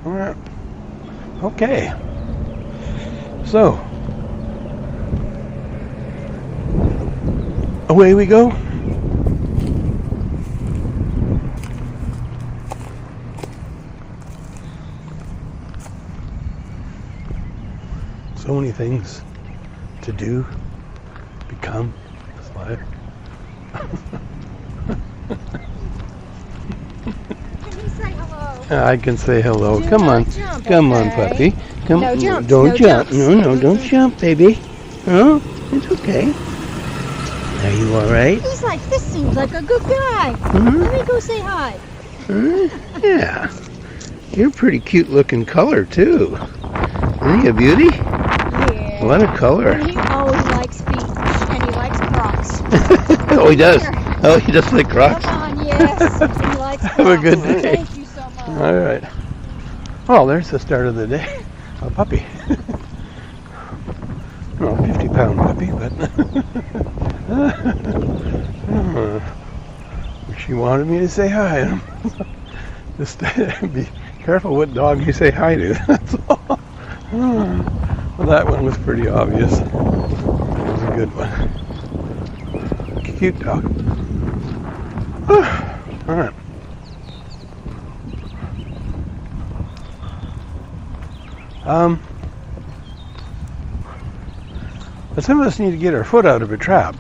All right. Okay. So, away we go. So many things to do, become, aspire. Can you say hello? I can say hello. Do Come not on. jump, Come on, okay? puppy. Come No on. jumps, Don't no jump. jumps. No, don't jump, baby. Oh, it's okay. Are you all right? He's like, this seems like a good guy. Mhm. Let me go say hi. Yeah. You're a pretty cute looking color, too. Isn't he a beauty? Yeah. A lot of color. And he always likes feet, and he likes Crocs. Oh, he does. Oh, he does like Crocs. Come on, yes. He likes Crocs. Have a good day. Thank you so much. All right. Oh, there's the start of the day. A puppy. Well, 50-pound puppy, but she wanted me to say hi. Just be careful what dog you say hi to. That's all. Well, that one was pretty obvious. It was a good one. Cute dog. All right. But some of us need to get our foot out of a trap.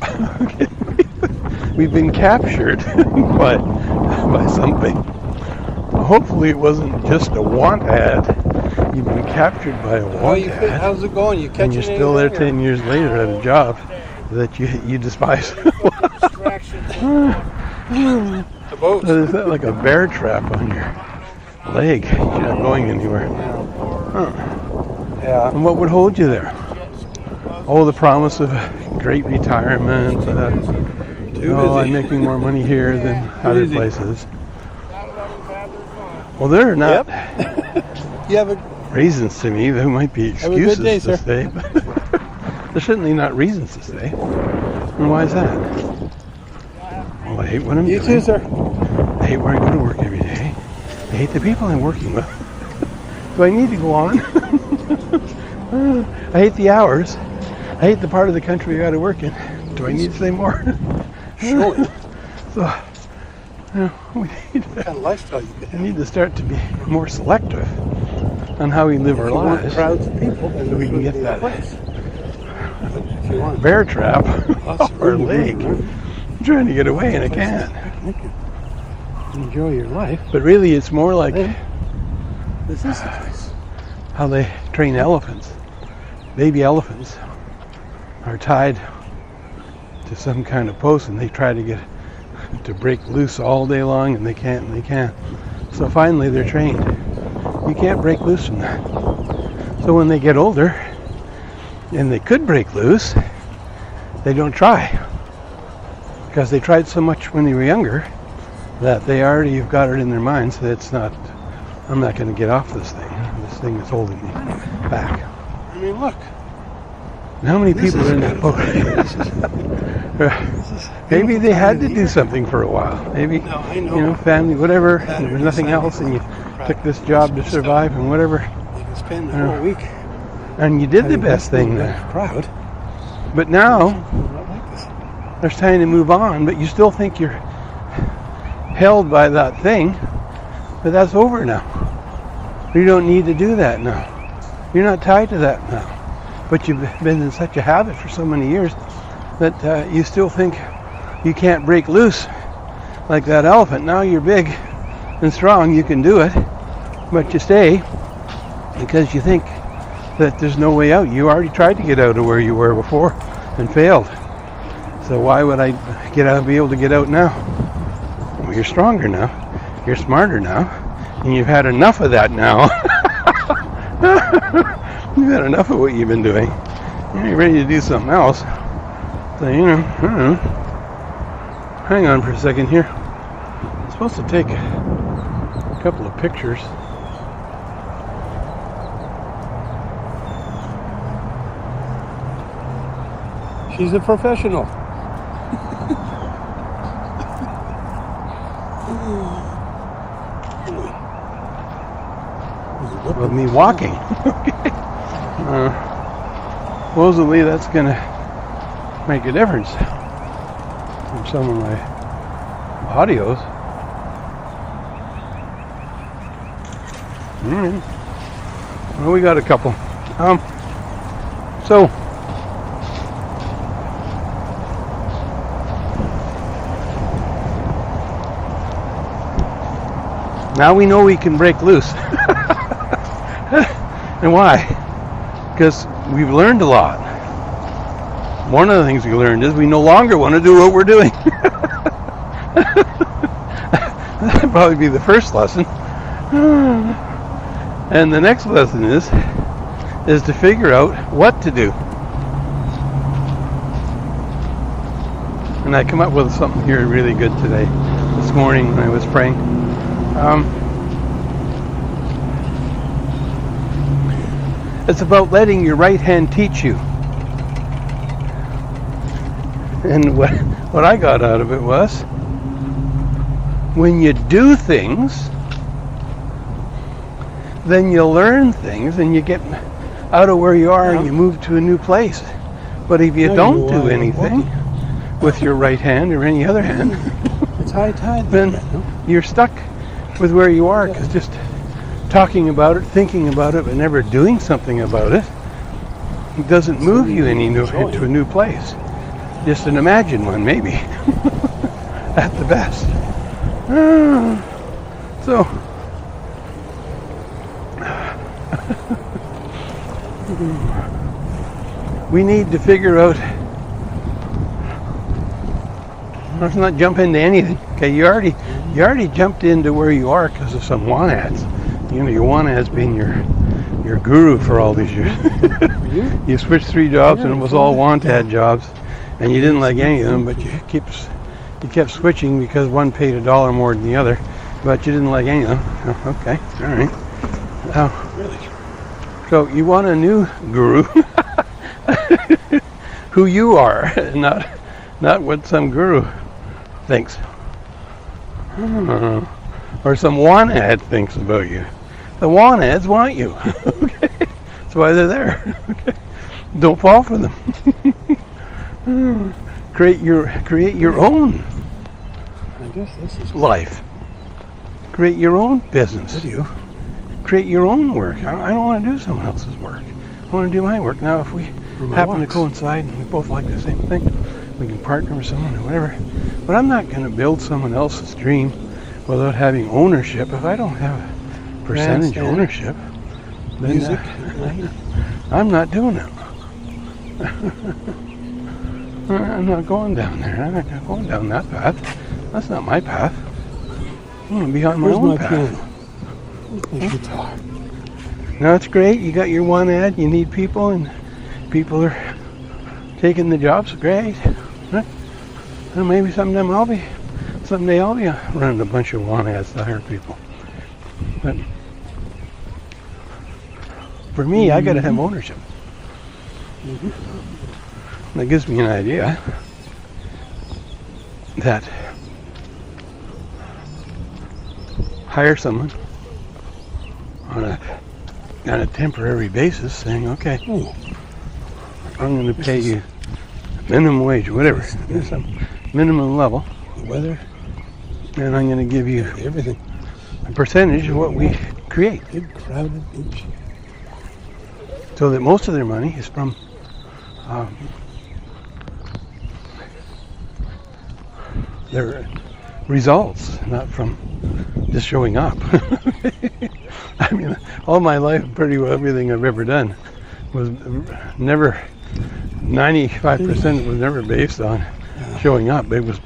We've been captured by something. Hopefully it wasn't just a want ad. You've been captured by a want ad. How's it going? You catching And you're still there 10 years later at a job that you despise. The boat. Is that like a bear trap on your leg? You're not going anywhere. Huh. Yeah. And what would hold you there? Oh, the promise of a great retirement. I'm making more money here than other places. Well, there are not You have a reasons to me. There might be Have a good excuses day, to sir. stay. But there's certainly not reasons to stay. And why is that? Well, I hate what I'm You doing. too, sir. I hate where I go to work every day. I hate the people I'm working with. Do I need to go on? I hate the hours. I hate the part of the country I got to work in. Do I need to say more? Surely. So, we need What kind of lifestyle you could have? need to start to be more selective on how we live our If you want lives. crowds of people, then So we this can would get be the that. place. But if you want Bear trap lots off of our room to leg. move, I'm trying to get away and I can't. you can enjoy your life. But really, it's more like Yeah. This is the place. how they train elephants. Baby elephants are tied to some kind of post and they try to get to break loose all day long and they can't. So finally they're trained. You can't break loose from that. So when they get older and they could break loose, they don't try. Because they tried so much when they were younger that they already have got it in their minds that I'm not going to get off this thing. This thing is holding me back. I mean, look. And how many people are in that boat? Maybe they had to do something for a while. Maybe, No, I know. family, whatever. There was nothing else, and you took this job to survive, and whatever. You can spend the whole week. And you did the best thing there. Proud. But now Not like this. there's time to move on, but you still think you're held by that thing. But that's over now. You don't need to do that now. You're not tied to that now. But you've been in such a habit for so many years that you still think you can't break loose like that elephant. Now you're big and strong, you can do it, but you stay because you think that there's no way out. You already tried to get out of where you were before and failed. So why would I be able to get out now? Well, you're stronger now, you're smarter now, and you've had enough of that now. You've had enough of what you've been doing. You're ready to do something else. So, I don't know. Hang on for a second here. I'm supposed to take a couple of pictures. She's a professional. of me walking. Supposedly that's going to make a difference from some of my audios. Well, we got a couple. So now we know we can break loose. And why? Because we've learned a lot. One of the things we learned is we no longer want to do what we're doing. That'd probably be the first lesson. And the next lesson is to figure out what to do. And I come up with something here really good today, this morning when I was praying. It's about letting your right hand teach you. And what I got out of it was, when you do things, then you learn things and you get out of where you are and you move to a new place. But if you don't do anything with your right hand or any other hand, It's high tide. then you're stuck with where you are, because just talking about it, thinking about it, but never doing something about it, doesn't move you into a new place. Just an imagined one, maybe, at the best. So, we need to figure out. Let's not jump into anything. Okay, you already jumped into where you are because of some want ads. You know, your want ads being your guru for all these years. You switched 3 jobs and it was all want ad jobs, and you didn't like any of them, but you kept switching because one paid $1 more than the other, but you didn't like any of them. Oh, okay, all right. So you want a new guru, who you are, not what some guru thinks, or some want ad thinks about you. The want ads want you. Okay, that's why they're there. Okay, don't fall for them. Create your own. I guess this is life. Create your own business. Create your own work. I don't want to do someone else's work. I want to do my work. Now, if we happen to coincide and we both like the same thing, we can partner with someone or whatever. But I'm not going to build someone else's dream without having ownership. If I don't have percentage ownership, then music. I'm not doing it. I'm not going down there. I'm not going down that path. That's not my path. I'm going to be on my own path. The guitar. No, it's great. You got your one ad. You need people, and people are taking the jobs. Great. Right? And maybe someday I'll be running a bunch of want ads to hire people. But for me, I got to have ownership. That gives me an idea that hire someone on a temporary basis, saying, okay, I'm going to pay you minimum wage, whatever, some minimum level, Weather, and I'm going to give you everything. a percentage of what we create, Big crowded beach. so that most of their money is from their results, not from just showing up. I mean, all my life, pretty well everything I've ever done was never, 95% was never based on showing up. It was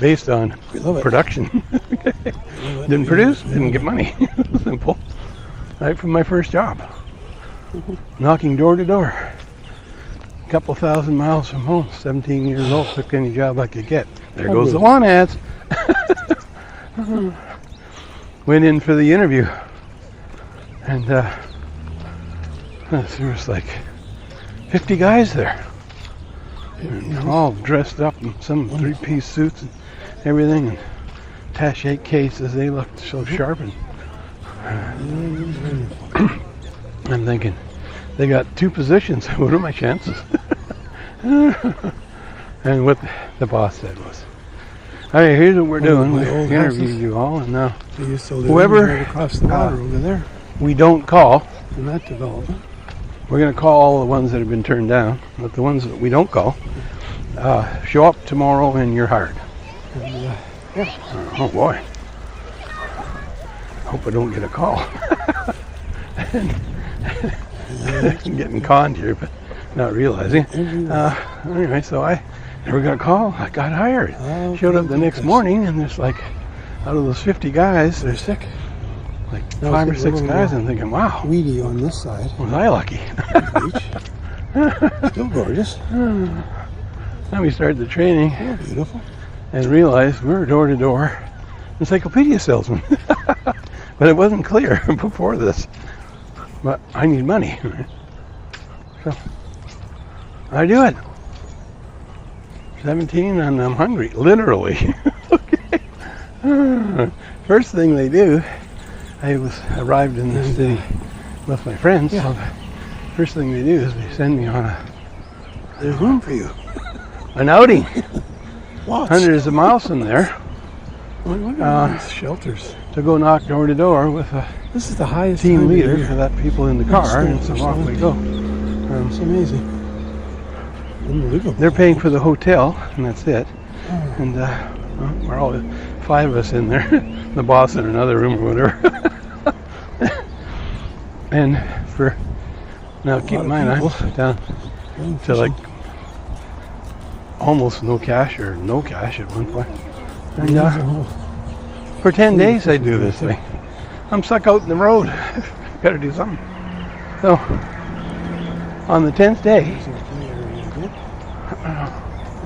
based on production. Didn't produce, didn't get money. Simple. Right from my first job. Knocking door to door. A couple thousand miles from home, 17 years old, took any job I could get. There goes the want ads. Went in for the interview, and there was like 50 guys there, and all dressed up in some 3-piece suits and everything, and attaché cases. They looked so sharp and I'm thinking, they got 2 positions. What are my chances? And what the boss said was, all right, here's what we're doing. We interviewed you all, and now whoever right across the water over there we don't call, in that development. we're going to call all the ones that have been turned down, but the ones that we don't call, show up tomorrow and you're hired. And, Oh boy. Hope I don't get a call. I'm getting conned here, but not realizing. Anyway, so I never got a call. I got hired. Showed up the next morning, and there's like, out of those 50 guys, there's sick. like 5 or 6 guys. I'm thinking, wow, Weedy on this side. was I lucky? Beach. Still gorgeous. Then we started the training Oh, beautiful. and realized we were door-to-door encyclopedia salesman. But it wasn't clear before this. But I need money. So I do it. 17 and I'm hungry, literally. Okay. First thing they do, I arrived in the city with my friends. Yeah. So the first thing they do is they send me on There's room for you. an outing. Lots. Hundreds of miles from there Look at these shelters. to go knock door to door with a This is the highest team time of leader year. to let people in the car, and so off we go. It's amazing. Unbelievable. They're paying for the hotel, and that's it. And we're all 5 of us in there, the boss in another room or whatever. And for now, keep in mind, I'm down to like almost no cash or no cash at one point. And for 10 days I do this thing. I'm stuck out in the road. Got to do something. So on the 10th day,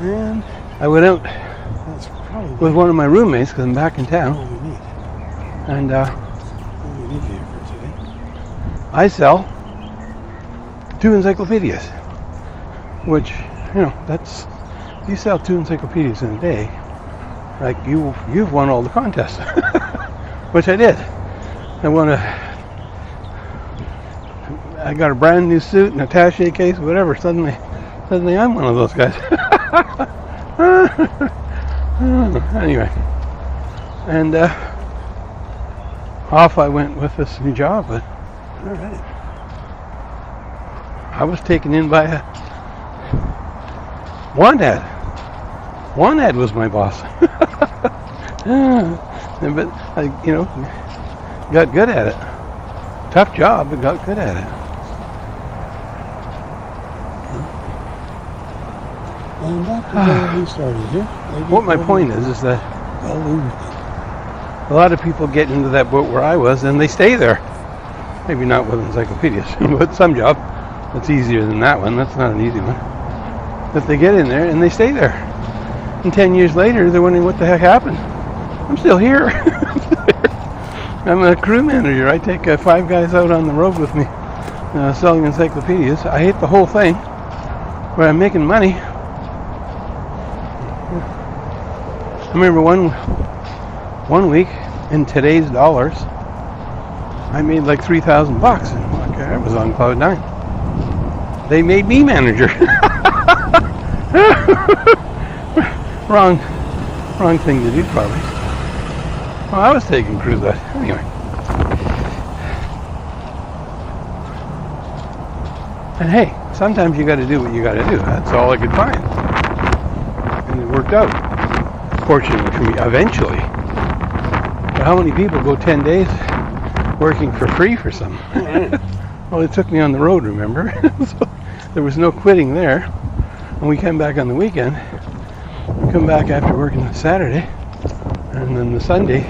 And I went out that's probably with one of my roommates because I'm back in all town, we need. and All we need here for today. I sell 2 encyclopedias, which, you know, that's, you sell 2 encyclopedias in a day, like you've won all the contests, which I did. I got a brand new suit and attaché case, whatever. Suddenly I'm one of those guys. Anyway, and off I went with this new job, but All right. I was taken in by a Wanad. Wanad was my boss. But I, got good at it. Tough job, but got good at it. And back to where we started here. What my point is that a lot of people get into that boat where I was, and they stay there. Maybe not with encyclopedias, but some job that's easier than that one. That's not an easy one. But they get in there and they stay there. And 10 years later, they're wondering what the heck happened. I'm still here. I'm a crew manager. I take 5 guys out on the road with me selling encyclopedias. I hate the whole thing, but I'm making money. I remember one week in today's dollars, I made like $3,000, and I was on cloud 9. They made me manager. Wrong thing to do, probably. Well, I was taking crews out anyway. And hey, sometimes you got to do what you got to do. That's all I could find, and it worked out. Fortunately for me, eventually. But how many people go 10 days working for free for something? Well, it took me on the road, remember? So there was no quitting there. And we came back on the weekend. We come back after working on Saturday, and then the Sunday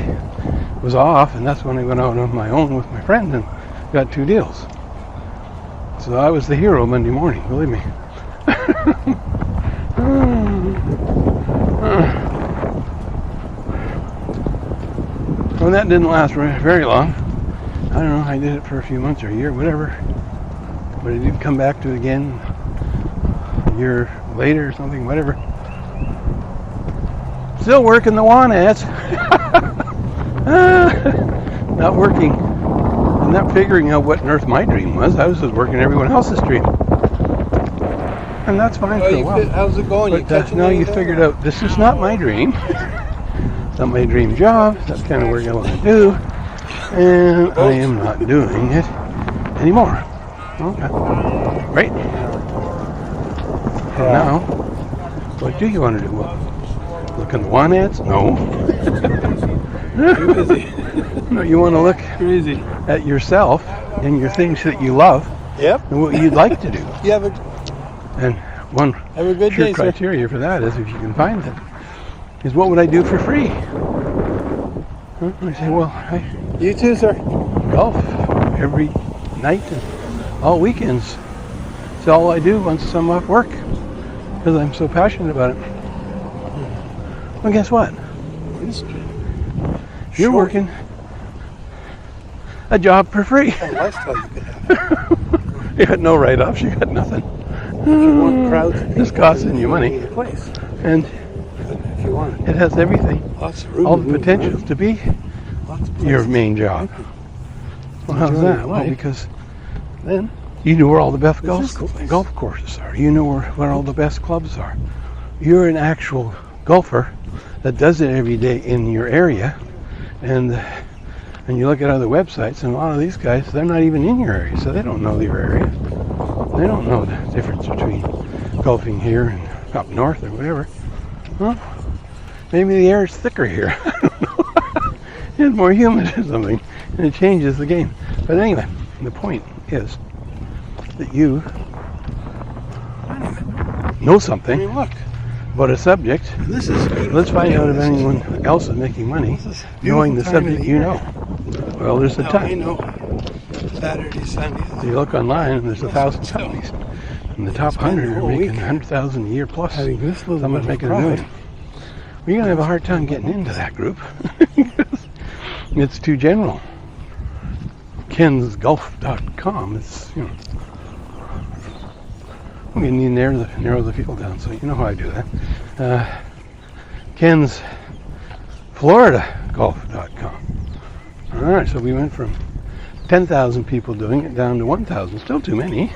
was off, and that's when I went out on my own with my friend and got 2 deals. So I was the hero Monday morning, believe me. Well, that didn't last very long. I don't know, I did it for a few months or a year, whatever. But I did come back to it again a year later or something, whatever. Still working the Wanads. Not working not figuring out what on earth my dream was. I was just working everyone else's dream. And that's fine for a while. How's it going? But now you figured out this is not my dream. It's not my dream job. That's kind of work I want to do. And I am not doing it anymore. Okay. Right? And now, what do you want to do? Well, look in the want ads? No. Too busy. No, you want to look Crazy. at yourself and your things that you love Yep. and what you'd like to do. You have a And one have a good sure day, sir. criteria for that is, if you can find it, is what would I do for free? Huh? I say, well, I You too, sir. golf every night and all weekends. It's all I do once I'm off work because I'm so passionate about it. Well, guess what? You're working a job for free. A lifestyle you could have. You got no write-offs. You got nothing. If you want crowds, of It's people, costing you money, need a place. and If you want it has everything, lots of room, all to the move potential around, to be lots of your places. main job. Well, how's Enjoy that? your Well, life. because then you know where all the best This is the place. golf courses are. You know where all the best clubs are. You're an actual golfer that does it every day in your area, and you look at other websites, and a lot of these guys, they're not even in your area, so they don't know your area. They don't know the difference between golfing here and up north or whatever. Well, maybe the air is thicker here. I don't know. It's more humid or something, and it changes the game. But anyway, the point is that you know I something mean, look. about a subject. This is beautiful. Let's find out if anyone else is making money This is knowing the beautiful time of subject the you year. know. Well, there's a Now, I ton. know. Saturday, Sunday. You look online, and there's 1,000 companies. And the top 100 are whole making week 100,000 a year plus. Having this little Someone's bit of making a million. pride. Well, you're going to have a hard time getting into that group. It's too general. KensGolf.com. It's, you know. We need to narrow the field down, so you know how I do that. KensFloridaGolf.com. All right, so we went from 10,000 people doing it down to 1,000. Still too many.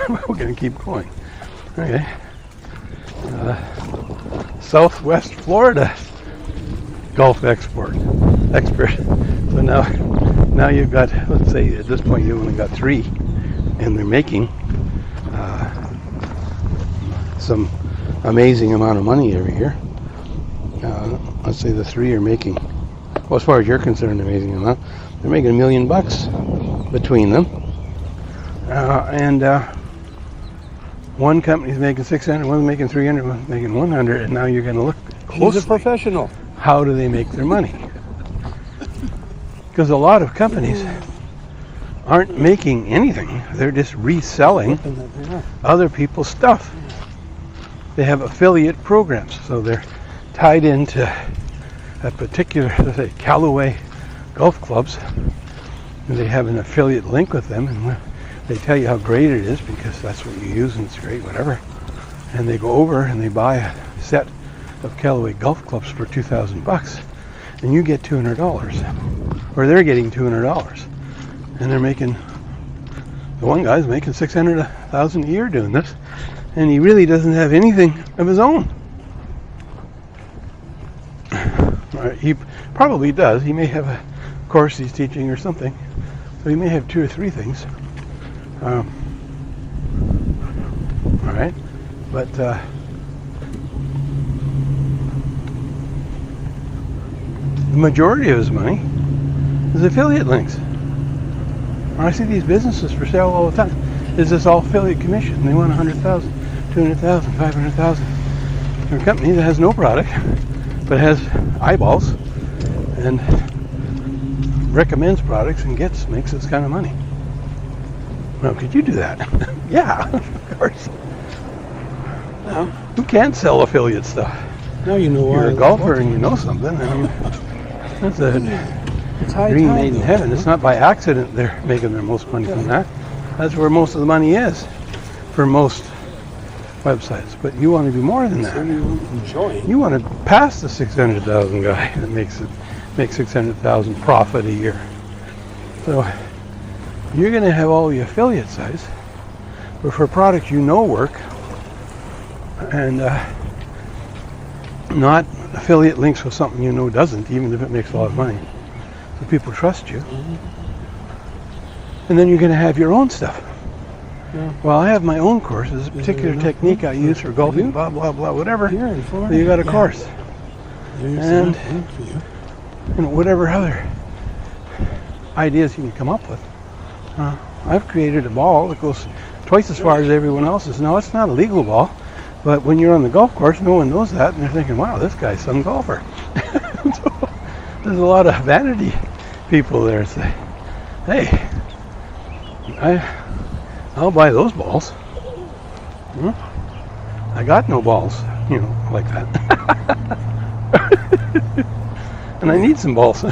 We're going to keep going. Okay. Southwest Florida golf expert. So now you've got, let's say at this point you've only got 3, and they're making some amazing amount of money every year. Let's say the 3 are making, well, as far as you're concerned, amazing amount. They're making $1 million between them, and one company's making 600, one's making 300, one's making 100, and now you're going to look He's a closely. professional. How do they make their money? Because a lot of companies aren't making anything; they're just reselling other people's stuff. They have affiliate programs, so they're tied into a particular, let's say, Callaway golf clubs, and they have an affiliate link with them, and they tell you how great it is because that's what you use and it's great, whatever. And they go over and they buy a set of Callaway golf clubs for $2,000, and you get $200, or they're getting $200, and they're making, the one guy's making $600,000 a year doing this, and he really doesn't have anything of his own. He probably does. He may have a course he's teaching or something, so he may have 2 or 3 things. All right, but the majority of his money is affiliate links. When I see these businesses for sale all the time, is this all affiliate commission? They want 100,000, 200,000, 500,000. For a company that has no product, but has eyeballs and recommends products and makes this kind of money. Well, could you do that? Yeah, of course. Now, Who can't sell affiliate stuff? now you know why. You're a golfer and you know something. I mean, that's a It's high dream time, made in though. heaven. It's not by accident they're making their most money from that. That's where most of the money is for most websites. But you want to do more than So that. you enjoy. You want to pass the 600,000 guy that makes 600,000 profit a year. So you're going to have all the affiliate sites, but for products you know work, and not affiliate links with something you know doesn't, even if it makes a lot of money. So people trust you. And then you're going to have your own stuff. Yeah. Well, I have my own course. There's a particular technique I use for golfing, blah, blah, blah, whatever. Here in Florida. So you got a course. There's And enough for you. whatever other ideas you can come up with. I've created a ball that goes twice as far as everyone else's. Now, it's not a legal ball, but when you're on the golf course, no one knows that, and they're thinking, wow, this guy's some golfer. So, there's a lot of vanity people there say, hey, I'll buy those balls. I got no balls, like that. And I need some balls.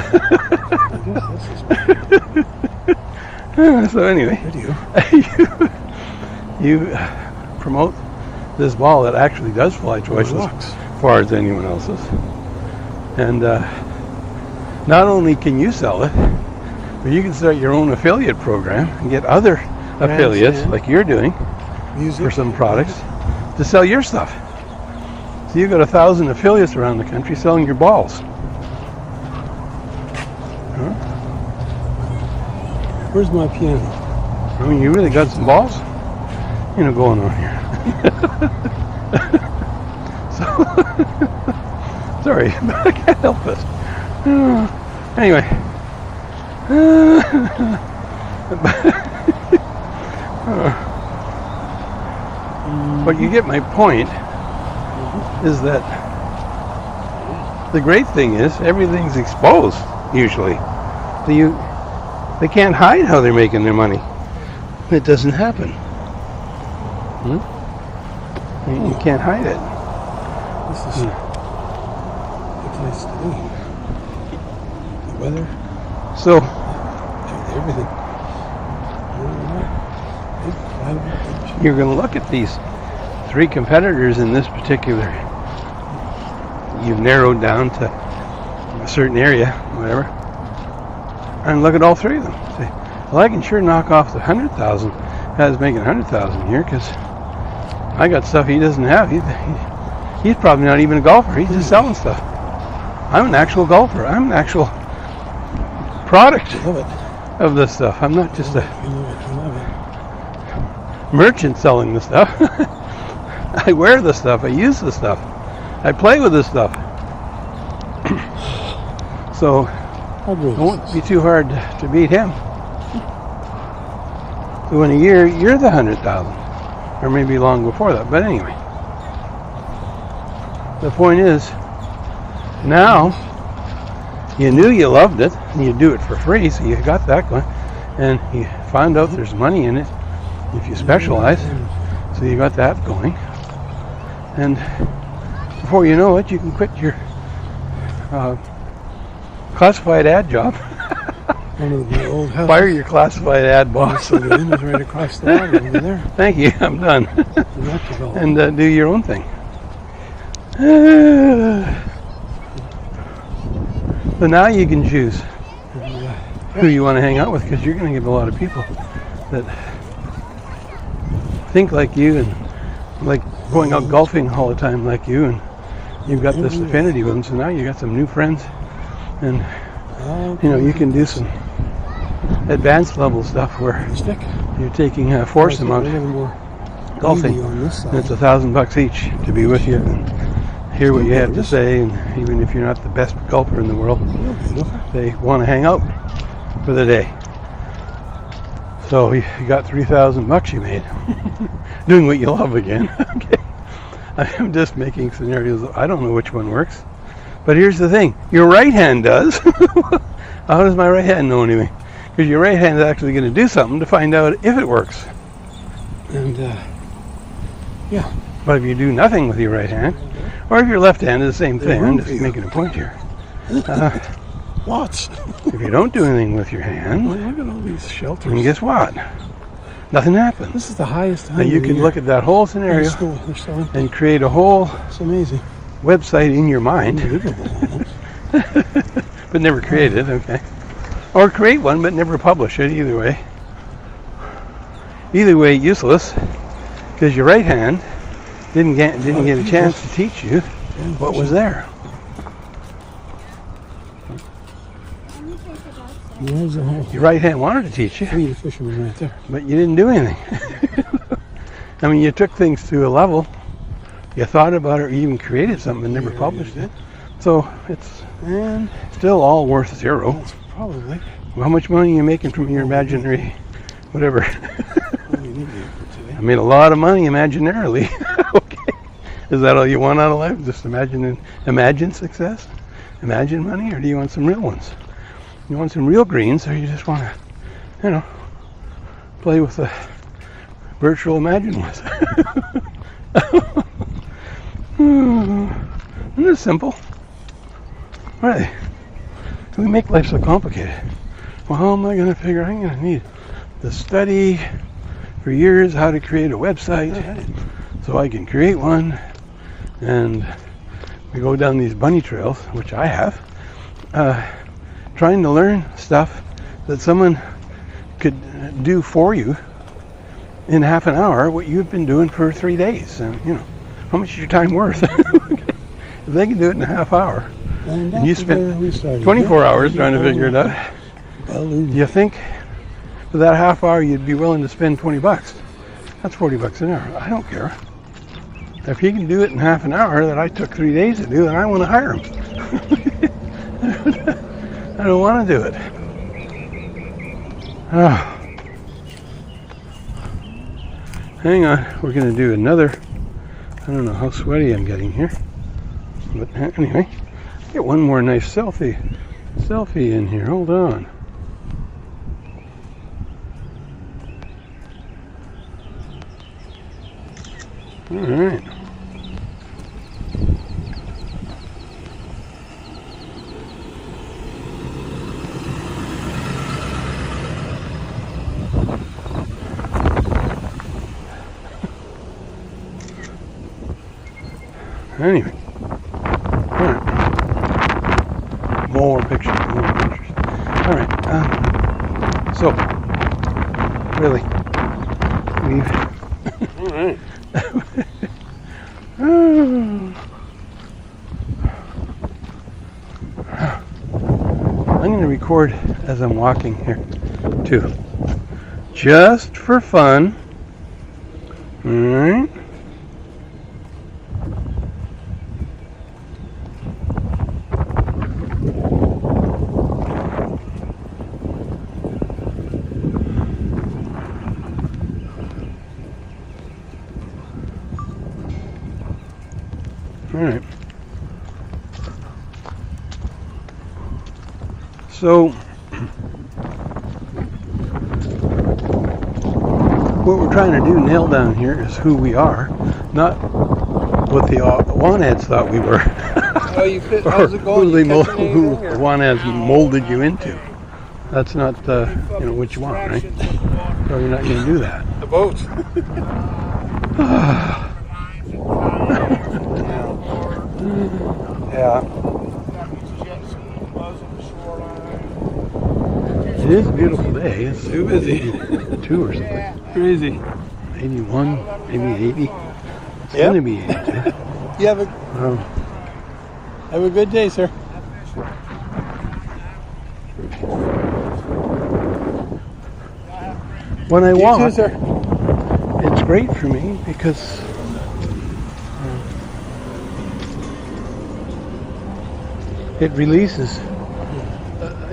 So anyway, you promote this ball that actually does fly twice as far as anyone else's. And not only can you sell it, but you can start your own affiliate program and get other affiliates, like you're doing, for some products, to sell your stuff. So you've got 1,000 affiliates around the country selling your balls. Where's my piano? I mean, you really got some balls, going on here. So, sorry, but I can't help it. Anyway. But you get my point, is that the great thing is everything's exposed, usually. So they can't hide how they're making their money. It doesn't happen. You can't hide it. This is a place to be. The weather. So, everything. You're going to look at these 3 competitors in this particular, you've narrowed down to a certain area, whatever, and look at all 3 of them. Say, well, I can sure knock off the 100,000 guys making 100,000 a year, because I got stuff he doesn't have. He's probably not even a golfer. He's just selling stuff. I'm an actual golfer. I'm an actual product of this stuff. I'm not just a merchant selling the stuff. I wear the stuff. I use the stuff. I play with this stuff. So it won't be too hard to beat him. So in a year, you're the 100,000, or maybe long before that. But anyway, the point is, now you knew you loved it, and you do it for free, so you got that going, and you found out there's money in it if you specialize, so you got that going, and before you know it, you can quit your classified ad job. One of the old houses. Fire your classified ad boss. So the inn is right across the water over there. Thank you, I'm done. And do your own thing. So now you can choose who you want to hang out with, because you're going to get a lot of people that think like you and like going out golfing all the time like you, and you've got this affinity with them. So now you got some new friends, and you can do some advanced level stuff where you're taking a foursome out golfing, and it's $1,000 each to be with you and hear what you have to say. And even if you're not the best golfer in the world, they want to hang out for the day. So you got $3,000 you made doing what you love again. Okay, I'm just making scenarios. I don't know which one works, but here's the thing: your right hand does. How does my right hand know anything? Because your right hand is actually going to do something to find out if it works. And but if you do nothing with your right hand, or if your left hand is the same thing, I'm just making a point here. Lots. If you don't do anything with your hand, look at all these shelters. and guess what? Nothing happens. This is the highest time. And you can look at that whole scenario and create a whole website in your mind, but never create it. Okay. Or create one, but never publish it. Either way. Either way, useless, because your right hand didn't get a chance to teach you what was there. Your right hand wanted to teach you. The fisherman right there. But you didn't do anything. I mean, you took things to a level. You thought about it, or you even created something and never published it. So it's still all worth zero. That's probably. How much money are you making from your imaginary, whatever? I made a lot of money imaginarily. Okay. Is that all you want out of life? Just imagine success? Imagine money? Or do you want some real ones? You want some real greens, or you just want to, play with the virtual imagine ones? Isn't it simple? Right. We make life so complicated. Well, how am I going to figure? I'm going to need to study for years how to create a website so I can create one. And we go down these bunny trails, which I have, trying to learn stuff that someone could do for you in half an hour, what you've been doing for 3 days. And, how much is your time worth? If they can do it in a half hour, and you spent 24 hours trying to figure it out, do you think for that half hour you'd be willing to spend $20? That's $40 an hour. I don't care. If he can do it in half an hour that I took 3 days to do, then I want to hire him. I don't want to do it. Hang on, we're going to do another. I don't know how sweaty I'm getting here, but anyway, get one more nice selfie in here. Hold on. All right. Anyway, all right. More pictures. All right. So, really, we've. All right. I'm going to record as I'm walking here, too, just for fun. All right. All right. So, what we're trying to do, nail down here, is who we are, not what the Wanheads thought we were. Oh, you fit, how's it going? Who Wanheads molded you into. That's not what you want, right? So we're not going to do that. The boat. Yeah. It is a beautiful day. It's Too busy. 82 or something. Crazy. 81, maybe 80. It's going to be 82. You have a good day, sir. When I walk, too, sir. it's great for me because it releases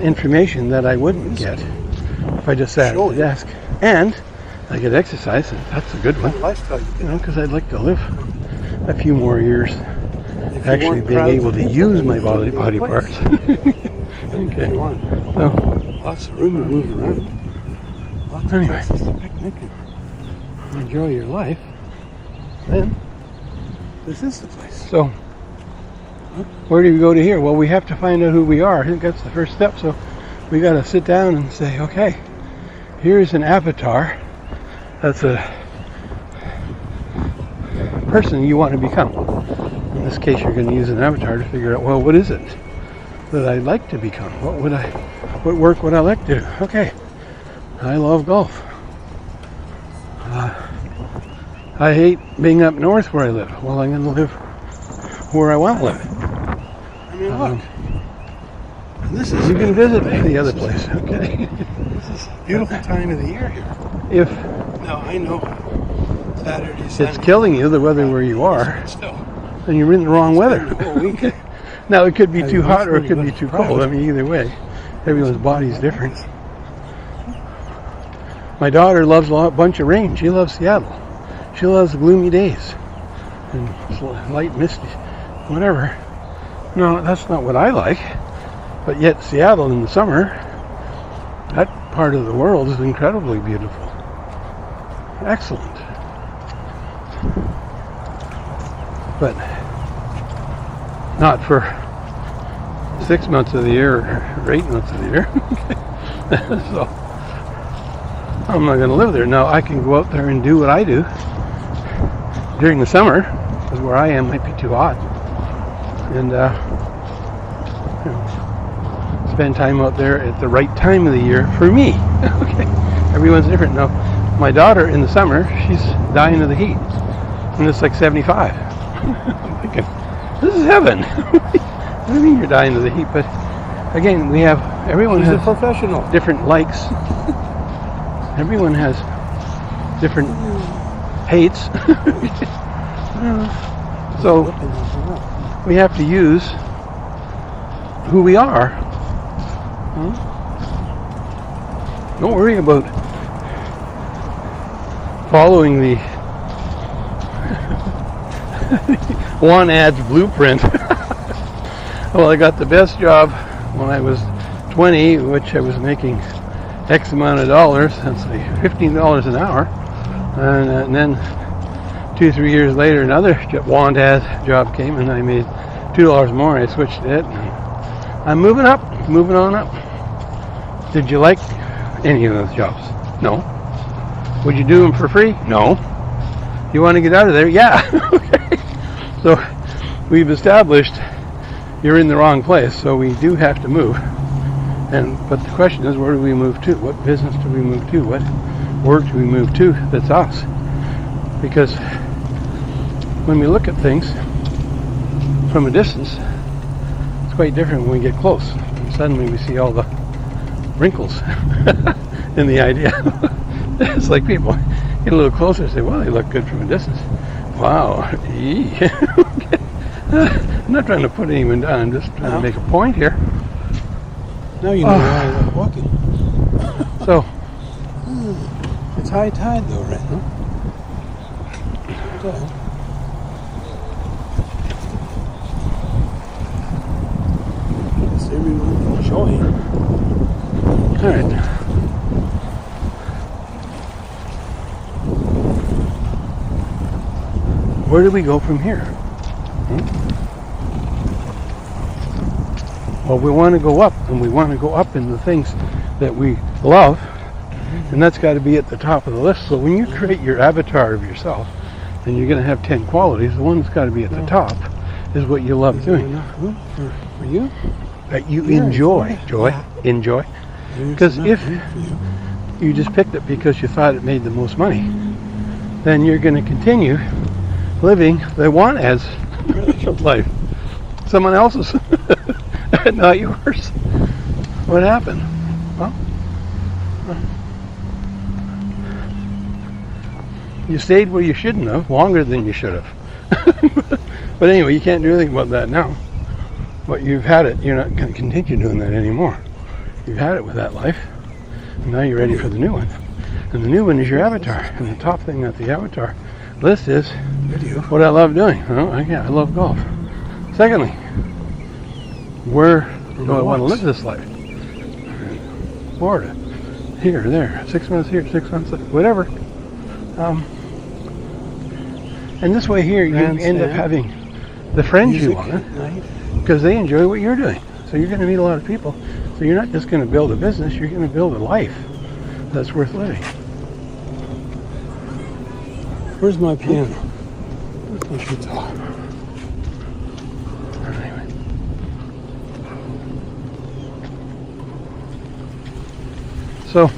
information that I wouldn't get if I just sat at the desk. And I get exercise, and that's a good one. Because I'd like to live a few more years actually being able to use my body parts. Okay. So, Lots of room to move around. Lots of anyway, places to picnic and enjoy your life. then, This is the place. so where do we go to here? Well, we have to find out who we are. I think that's the first step. So we got to sit down and say, okay, here's an avatar. That's a person you want to become. In this case, you're going to use an avatar to figure out, well, what is it that I'd like to become? What what I like to do. Okay, I love golf. I hate being up north where I live. Well, I'm going to live where I want to live. I mean, look. And this is You can visit the other place, okay? This is a beautiful time of the year here. If Now, I know Saturday, it's Sunday. killing you, the weather where you are, Still. then you're in the wrong weather. The whole week. Now, it could be Hey, too hot or it that's could really be too surprised. cold. I mean, either way, everyone's body's different. My daughter loves a bunch of rain. She loves Seattle. She loves gloomy days and light misty, whatever. No, that's not what I like. But yet Seattle in the summer, that part of the world is incredibly beautiful. Excellent. But not for 6 months of the year or 8 months of the year. So I'm not going to live there. Now I can go out there and do what I do during the summer, because where I am might be too hot, and spend time out there at the right time of the year for me. Okay, everyone's different. Now, my daughter in the summer, she's dying of the heat, and it's like 75. I'm thinking, this is heaven. What do you mean you're dying of the heat? But again, everyone He's has a professional. different likes. Everyone has different hates. So we have to use who we are. Don't worry about following the one ad's blueprint. Well, I got the best job when I was 20, which I was making X amount of dollars. That's like $15 an hour. And then 2-3 years later, another want ad job came, and I made $2 more. I switched it. And I'm moving on up. Did you like any of those jobs? No. Would you do them for free? No. You want to get out of there? Yeah. Okay. So we've established you're in the wrong place, so we do have to move. But the question is, where do we move to? What business do we move to? What work do we move to that's us? Because when we look at things from a distance, it's quite different when we get close. And suddenly we see all the wrinkles in the idea. It's like people get a little closer and say, well, they look good from a distance. Wow. I'm not trying to put anyone down. I'm just trying to make a point here. Now you know why I like walking. So, It's high tide though, right? Huh? Okay. It's everyone enjoying. all right. Where do we go from here? Well, we want to go up, and we want to go up in the things that we love, and that's got to be at the top of the list. So when you create your avatar of yourself, and you're going to have 10 qualities, the one that's got to be at the top is what you love doing. Enough room for you? That you Yeah, enjoy. yeah. Enjoy. There's Because enough if room for you. you just picked it because you thought it made the most money, then you're going to continue living the want as life. Someone else's, not yours. What happened? Well, you stayed where you shouldn't have, longer than you should have. But anyway, you can't do anything about that now. But you've had it. You're not going to continue doing that anymore. You've had it with that life. And now you're ready for the new one. And the new one is your avatar. And the top thing at the avatar list is what I love doing. Oh, yeah, I love golf. Secondly, where do I want to live this life? Florida. Here, there. 6 months here, 6 months there. Whatever. And this way here, you end up having the friends you want, because they enjoy what you're doing. So you're going to meet a lot of people. So you're not just going to build a business, you're going to build a life that's worth living. Where's my piano? We should talk. Anyway. So,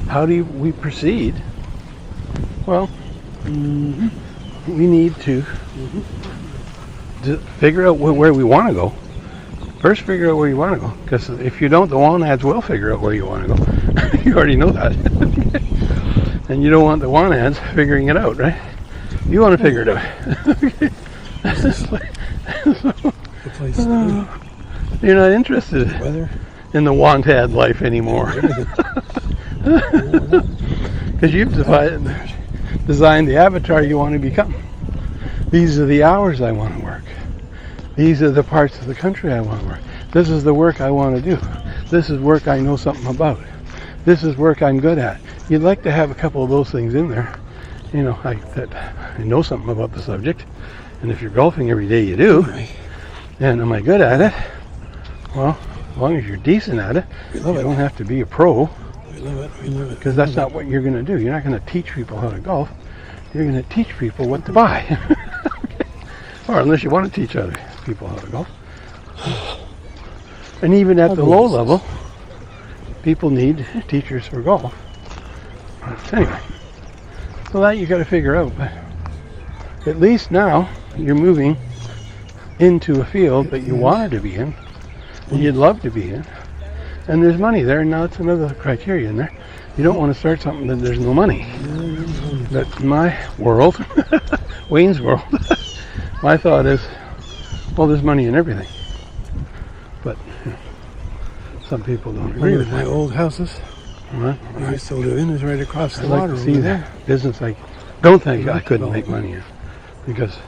how do we proceed? Well, we need to figure out where we want to go. First, figure out where you want to go, because if you don't, the monads will figure out where you want to go. You already know that. And you don't want the monads figuring it out, right? You want to figure it out. The place. You're not interested in the wanted life anymore. Because you've designed the avatar you want to become. These are the hours I want to work. These are the parts of the country I want to work. This is the work I want to do. This is work I know something about. This is work I'm good at. You'd like to have a couple of those things in there. You know, that I know something about the subject. And if you're golfing every day, you do. And am I good at it? Well, as long as you're decent at it, you don't have to be a pro. We love it. Because that's not what you're going to do. You're not going to teach people how to golf. You're going to teach people what to buy. Or unless you want to teach other people how to golf. And even at the low level, people need teachers for golf. But anyway, so that you got to figure out. But at least now you're moving into a field that you wanted to be in, and you'd love to be in, and there's money there. And now it's another criteria in there. You don't want to start something that there's no money. But in my world, Wayne's world, my thought is, well, there's money in everything. But you know, some people don't agree with my that. old houses. Right? I used to live in is right across the I'd like water to see over that there. business. I don't think I couldn't make money in, because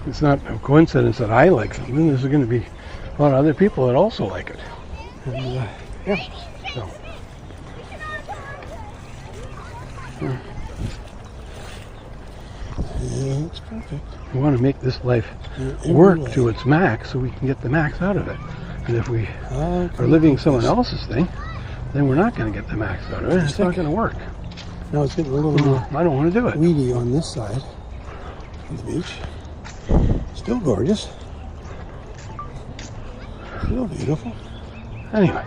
it's not a coincidence that I like something. There's going to be a lot of other people that also like it. And yeah, so. Yeah, that's perfect. We want to make this life work to its max so we can get the max out of it. And if we are living someone else's thing, then we're not going to get the max out of it. It's not going to work. Now it's getting a little more I don't want to do it. weedy on this side of the beach. Still gorgeous. Still beautiful. Anyway.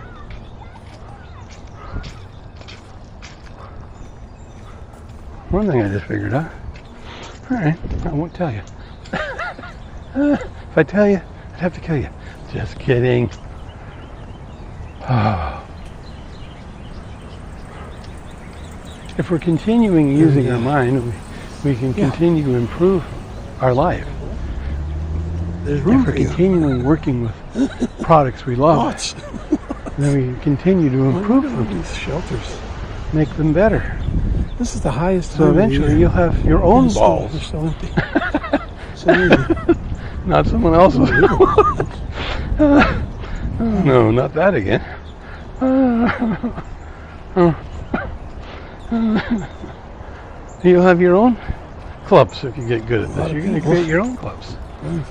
One thing I just figured out. Alright, I won't tell you. If I tell you, I'd have to kill you. Just kidding. If we're continuing using our mind, we can continue to improve our life. There's room If we're for you. continuing working with products we love, Watch. then we can continue to improve them, These shelters. make them better. This is the highest. So eventually you'll have your own They're balls, still empty. So easy. not someone else's. No, not that again. You'll have your own clubs if you get good at this. You're going to create your own clubs.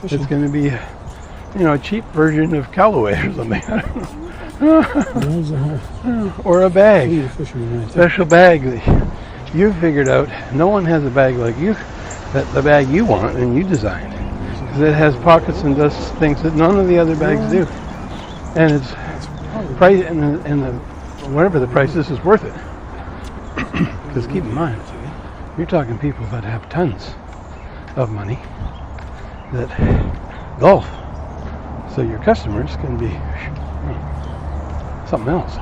It's going to be, a cheap version of Callaway or something. There's a whole Or a fleet bag, of fishermen right there. special bag that you figured out. No one has a bag like you, the bag you want and you designed. Because it has pockets and does things that none of the other bags do. And it's price, and whatever the price is worth it. Because keep in mind, you're talking people that have tons of money that golf. So your customers can be something else.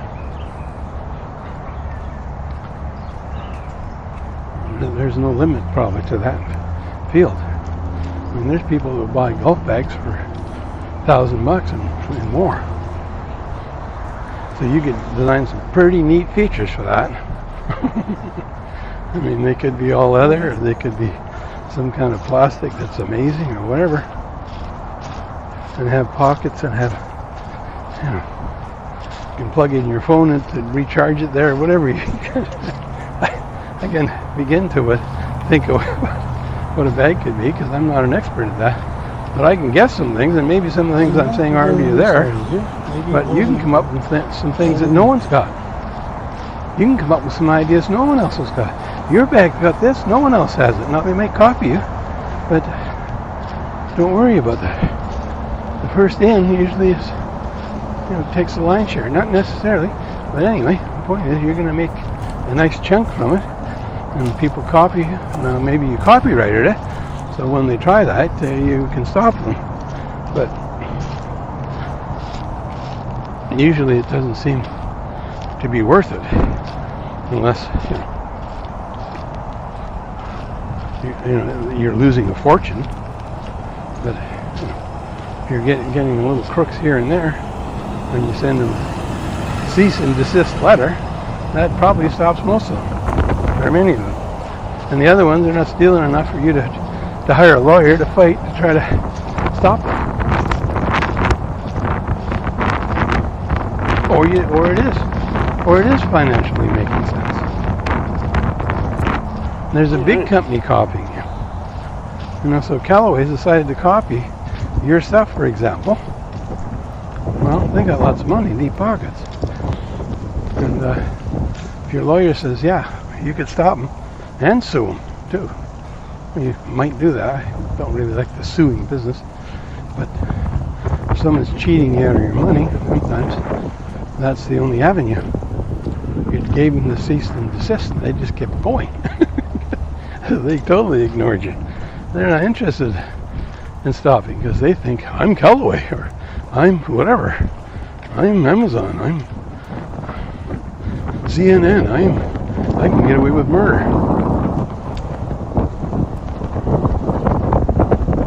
There's no limit probably to that field. I mean, there's people who buy golf bags for $1,000 and more. So you could design some pretty neat features for that. I mean, they could be all leather, or they could be some kind of plastic that's amazing, or whatever. And have pockets and have, you can plug in your phone and to recharge it there, or whatever. I can begin to think of what a bag could be, because I'm not an expert at that. But I can guess some things, and maybe some of the things I'm saying are already there. But you can come up with some things that no one's got. You can come up with some ideas no one else has got. Your bag's got this, no one else has it. Now they may copy you, but don't worry about that. The the first in usually is, takes the lion's share. Not necessarily, but anyway, the point is you're going to make a nice chunk from it, and people copy. Now maybe you copyrighted it, so when they try that, you can stop them. But usually it doesn't seem to be worth it, unless you're losing a fortune. But you're getting little crooks here and there. When you send them a cease and desist letter, that probably stops most of them. There are many of them. And the other ones are not stealing enough for you to hire a lawyer to fight to try to stop them. Or it is financially making sense. There's a big company copying you. So Callaway's decided to copy your stuff, for example. Well, they got lots of money, deep pockets. And if your lawyer says, yeah, you could stop them and sue them too. You might do that. I don't really like the suing business. But if someone's cheating you out of your money, sometimes that's the only avenue. You gave them the cease and desist, and they just kept going. They totally ignored you. They're not interested in stopping because they think, I'm Callaway, or I'm whatever. I'm Amazon. I'm CNN. I can get away with murder.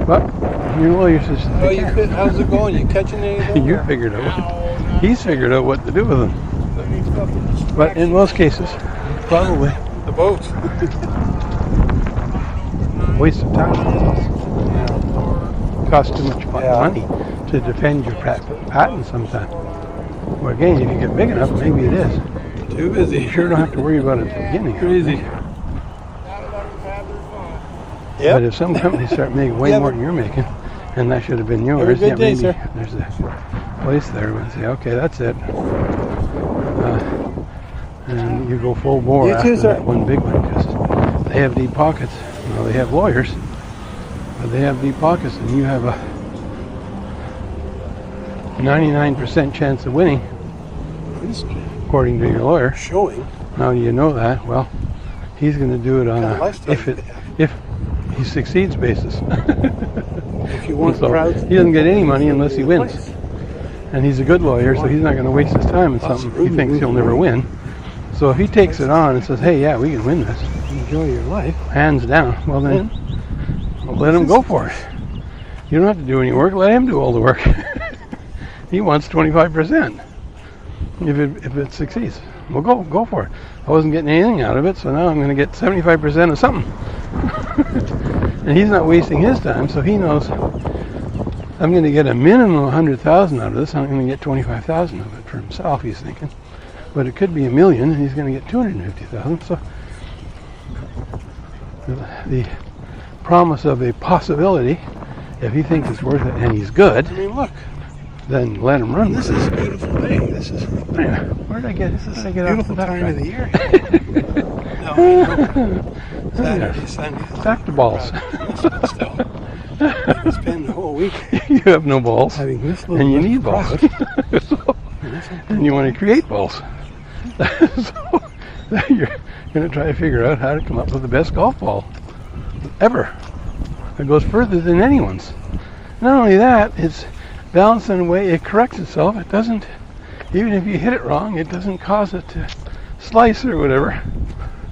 But your lawyer says, how's it going? You catching anything? you figured out. He's figured out what to do with them. But in most cases, probably The boats. waste of time. Costs too much money to defend your patent sometimes. Well, again, if you get big enough, maybe it is. Too busy. You sure don't have to worry about it at the beginning. Crazy. But if some companies start making way more than you're making, and that should have been yours, Have a good day, maybe sir. there's a place there and say, okay, that's it. And you go full bore You too, after sir. that one big one, because they have deep pockets. Well, they have lawyers, but they have deep pockets, and you have a 99% chance of winning, according to your lawyer. Showing. How do you know that? Well, he's going to do it on Kind of a lifestyle if he succeeds basis. If you want So crowds, he doesn't get any money unless he wins. And he's a good lawyer, so he's not going to waste his time on something he thinks he'll never win. So if he takes it on and says, hey, yeah, we can win this, enjoy your life. hands down, well then, let him go for it. You don't have to do any work, let him do all the work. He wants 25% if it succeeds. Well, go for it. I wasn't getting anything out of it, so now I'm going to get 75% of something. And he's not wasting his time, so he knows I'm going to get a minimum of 100,000 out of this. I'm going to get 25,000 of it for himself, he's thinking. But it could be $1 million, and he's going to get 250,000. So the promise of a possibility, if he thinks it's worth it and he's good, I mean, look, then let him run. this is a beautiful day. This is Where did I get this? a I get beautiful off time of the year. No, Saturday, Sunday. Back to balls. Still. Spend the whole week You have no balls, having this little and you lift need balls. crowd. And you want to create balls. So you're going to try to figure out how to come up with the best golf ball ever. It goes further than anyone's. Not only that, it's balanced in a way it corrects itself. It doesn't, even if you hit it wrong, it doesn't cause it to slice or whatever.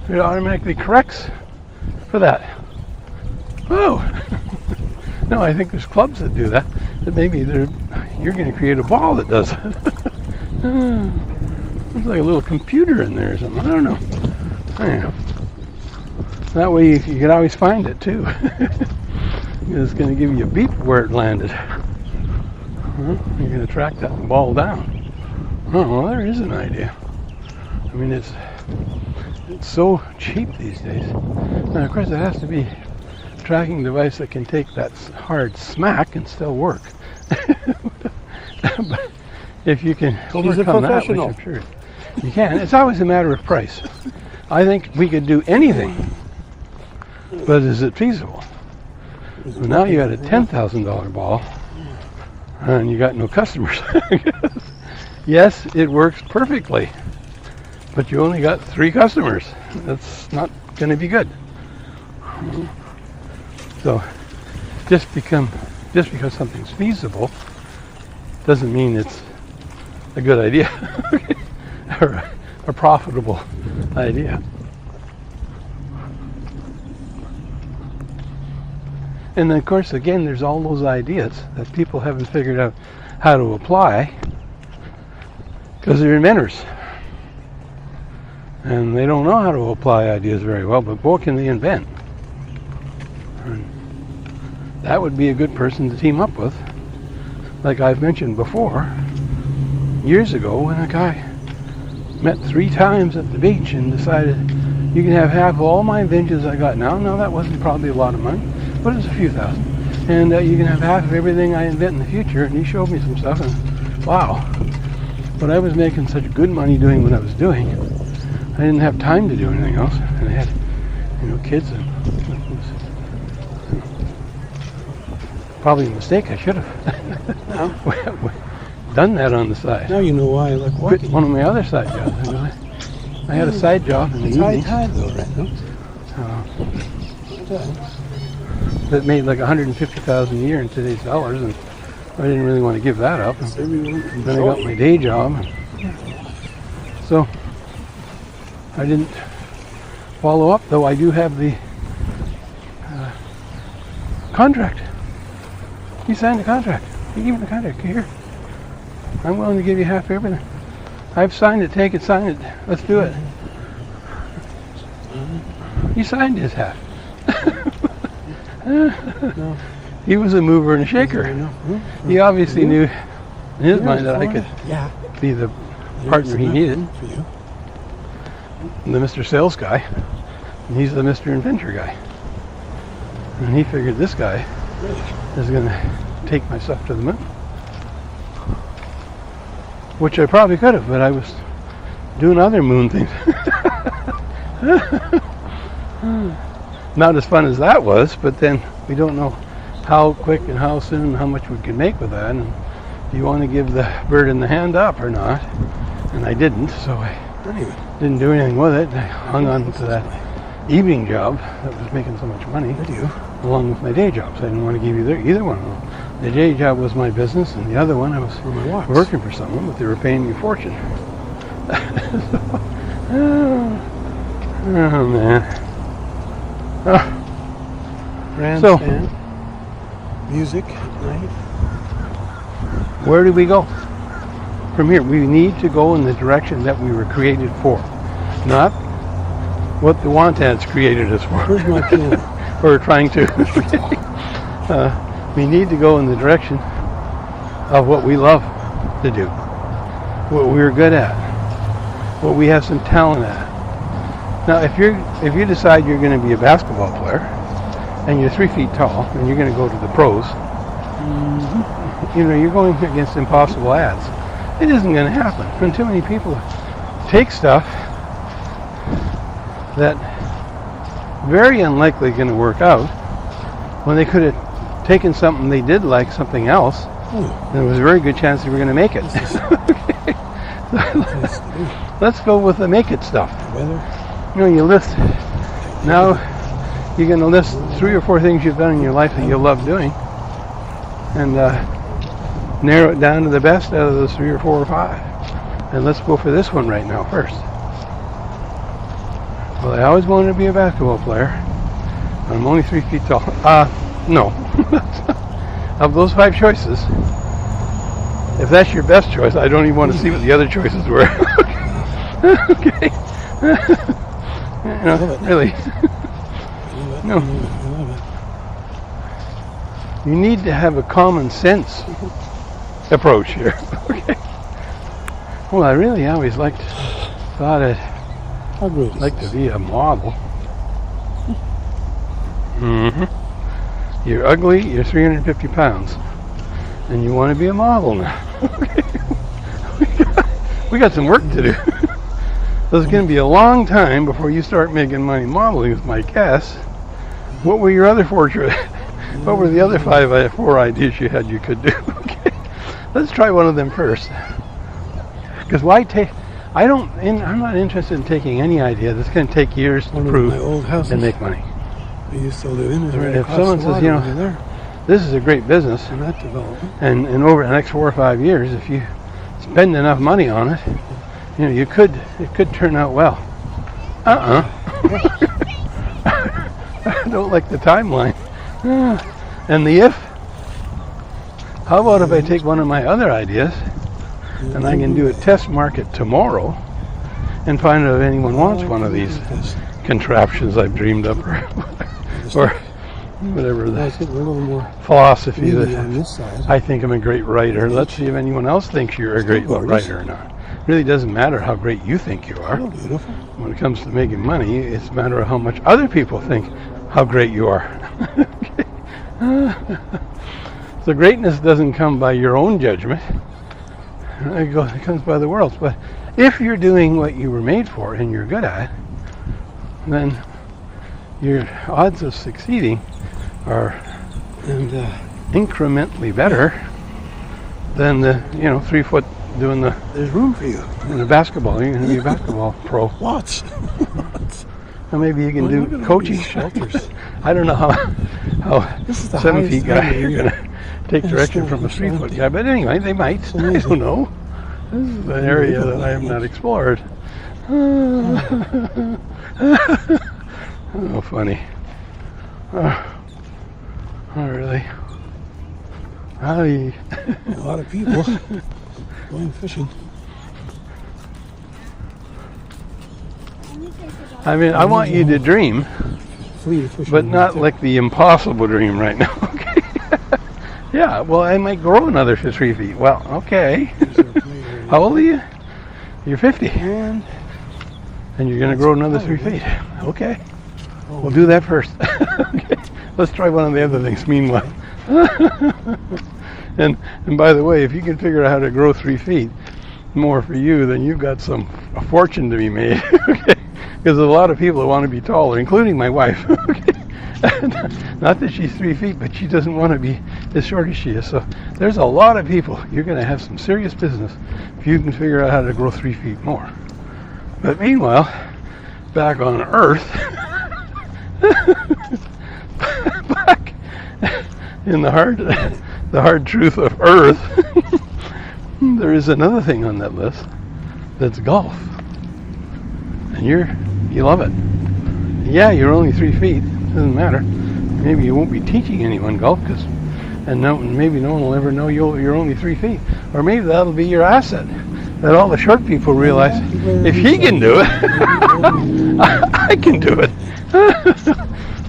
It automatically corrects for that. Oh! No, I think there's clubs that do that. But maybe you're going to create a ball that does it. Looks like a little computer in there or something. I don't know. Anyway. That way you can always find it too. It's going to give you a beep where it landed. You're going to track that ball down. Oh, well, there is an idea. I mean, it's so cheap these days. Now, of course, it has to be a tracking device that can take that hard smack and still work. But if you can overcome that, which I'm sure you can, it's always a matter of price. I think we could do anything, but is it feasible? Well, now you had a $10,000 ball. and you got no customers. Yes, it works perfectly, but you only got 3 customers. That's not going to be good. So just because something's feasible doesn't mean it's a good idea or a profitable idea. And then, of course, again, there's all those ideas that people haven't figured out how to apply because they're inventors. And they don't know how to apply ideas very well, but boy, can they invent. And that would be a good person to team up with. Like I've mentioned before, years ago when a guy met 3 times at the beach and decided, you can have half of all my inventions I got now. Now that wasn't probably a lot of money, but it was a few thousand. And you can have half of everything I invent in the future. And he showed me some stuff, and wow. But I was making such good money doing what I was doing. I didn't have time to do anything else. And I had, kids, and it was probably a mistake. I should have done that on the side. Now you know why I like Quit walking. one of my other side jobs. I had a side job in the It's high evenings tide though, right now. That made like $150,000 a year in today's dollars, and I didn't really want to give that up. And then I got my day job, so I didn't follow up. Though I do have the contract. He signed the contract. He gave me the contract. Here, I'm willing to give you half everything. I've signed it. Take it. Sign it. Let's do it. He signed his half. No. He was a mover and a shaker. He obviously knew in his mind that I could be the partner he needed. For you. The Mr. Sales guy, and he's the Mr. Inventor guy. And he figured this guy is going to take my stuff to the moon. Which I probably could have, but I was doing other moon things. Not as fun as that was, but then we don't know how quick and how soon and how much we can make with that. And do you want to give the bird in the hand up or not? And I didn't, so I didn't do anything with it. I hung on to that evening job that was making so much money, along with my day jobs. I didn't want to give either one of them. The day job was my business, and the other one I was working for someone, but they were paying me a fortune. Oh man. Grandstand. Music at night. Where do we go from here? We need to go in the direction that we were created for, not what the wantads created us for. Where's my piano? We're trying to. We need to go in the direction of what we love to do, what we're good at, what we have some talent at. Now, if you decide you're going to be a basketball player and you're 3 feet tall and you're going to go to the pros, you're going against impossible odds. It isn't going to happen. And too many people take stuff that very unlikely going to work out when they could have taken something they did like something else. And there was a very good chance they were going to make it. Let's go with the make it stuff. You list, now you're going to list 3 or 4 things you've done in your life that you love doing, and narrow it down to the best out of those 3 or 4 or 5. And let's go for this one right now first. Well, I always wanted to be a basketball player. I'm only 3 feet tall. No. Of those 5 choices, if that's your best choice, I don't even want to see what the other choices were. Okay. Really. No. You need to have a common sense approach here. Okay. Well, I really always thought I'd like to be a model. You're ugly, you're 350 pounds, and you want to be a model now. We got some work to do. So it's going to be a long time before you start making money modeling, is my guess. What were your other 4 What were the other 4 ideas you had you could do? Okay. let's try one of them first. Because why take? I'm not interested in taking any idea that's going to take years to One of prove my old houses and make money. I used to live in is right If across someone the says, water you know, over there. this is a great business, In that development. and over the next 4 or 5 years, if you spend enough money on it, you know, it could turn out well. I don't like the timeline. And the if. How about if I take one of my other ideas and I can do a test market tomorrow and find out if anyone wants one of these contraptions I've dreamed up, or whatever That's the getting a little more philosophy meaty on that this side. I think I'm a great writer. Let's see if anyone else thinks you're a great writer or not. It really doesn't matter how great you think you are. Oh, beautiful. When it comes to making money, it's a matter of how much other people think how great you are. So greatness doesn't come by your own judgment. It comes by the world's. But if you're doing what you were made for and you're good at it, then your odds of succeeding are incrementally better than the 3 foot doing the There's room for you. in the basketball. You're going to be a basketball pro. Lots. Or maybe you can Well, look do at all coaching. these shelters. I don't know how This is the 7 highest feet guy thing you're going to take direction from a 3 foot guy. But anyway, they might. I amazing. don't know. This is an area that I have not explored. Oh, funny. Oh, really? A lot of people going fishing. I mean, I want you to dream, Fleet of fishing. but not like the impossible dream right now. Okay? Yeah, well, I might grow another 3 feet. Well, okay. How old are you? You're 50. And you're going to grow another 3 feet. Okay. We'll do that first. Okay. Let's try one of the other things meanwhile. And by the way, if you can figure out how to grow 3 feet more for you, then you've got a fortune to be made. Okay? Because there's a lot of people that want to be taller, including my wife. Okay? Not that she's 3 feet, but she doesn't want to be as short as she is. So there's a lot of people. You're going to have some serious business if you can figure out how to grow 3 feet more. But meanwhile, back on Earth, back in the hard truth of Earth, there is another thing on that list. That's golf. And you love it. Yeah, you're only 3 feet. Doesn't matter. Maybe you won't be teaching anyone golf, maybe no one will ever know you're only 3 feet. Or maybe that'll be your asset. That all the short people realize, if he can do it, I can do it.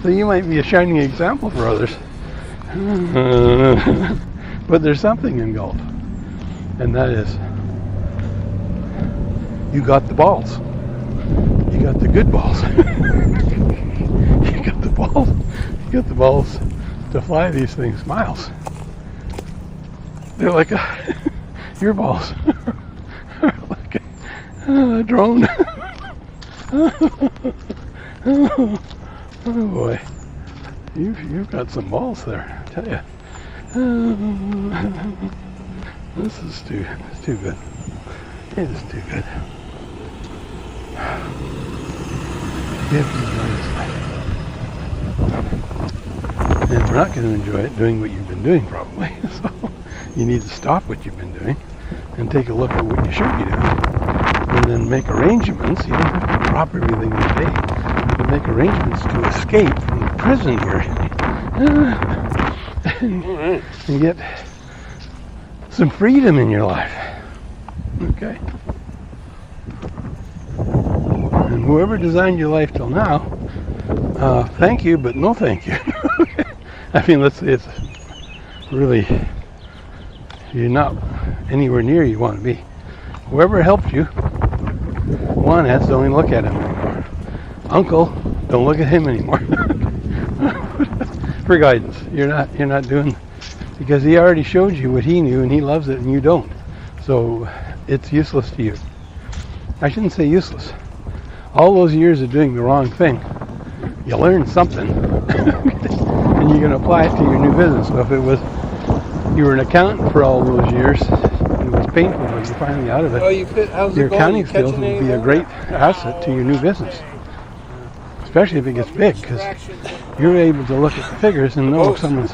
So you might be a shining example for others. But there's something in golf, and that is, you got the balls. You got the good balls. You got the balls. You got the balls to fly these things miles. They're like your balls are like a drone. Oh boy, you've got some balls there, I tell you. This is too good. It is too good. You have to enjoy this life. And if we're not going to enjoy it, doing what you've been doing probably, so you need to stop what you've been doing and take a look at what you should be doing. And then make arrangements. You don't have to drop everything today, but make arrangements to escape from the prison you're in. And get some freedom in your life. Okay? And whoever designed your life till now, thank you, but no thank you. I mean, let's say it's really, you're not anywhere near you want to be. Whoever helped you, one, has to only look at him anymore. Uncle, don't look at him anymore. For guidance. You're not doing, because he already showed you what he knew and he loves it and you don't. So it's useless to you. I shouldn't say useless. All those years of doing the wrong thing, you learned something. And you can apply it to your new business. So if it was You were an accountant for all those years. It was painful, but you're finally out of it. Oh, how's Your it going? accounting You catching skills will be a anything? great asset to your new business, especially if it gets big, because you're able to look at the figures and know if someone's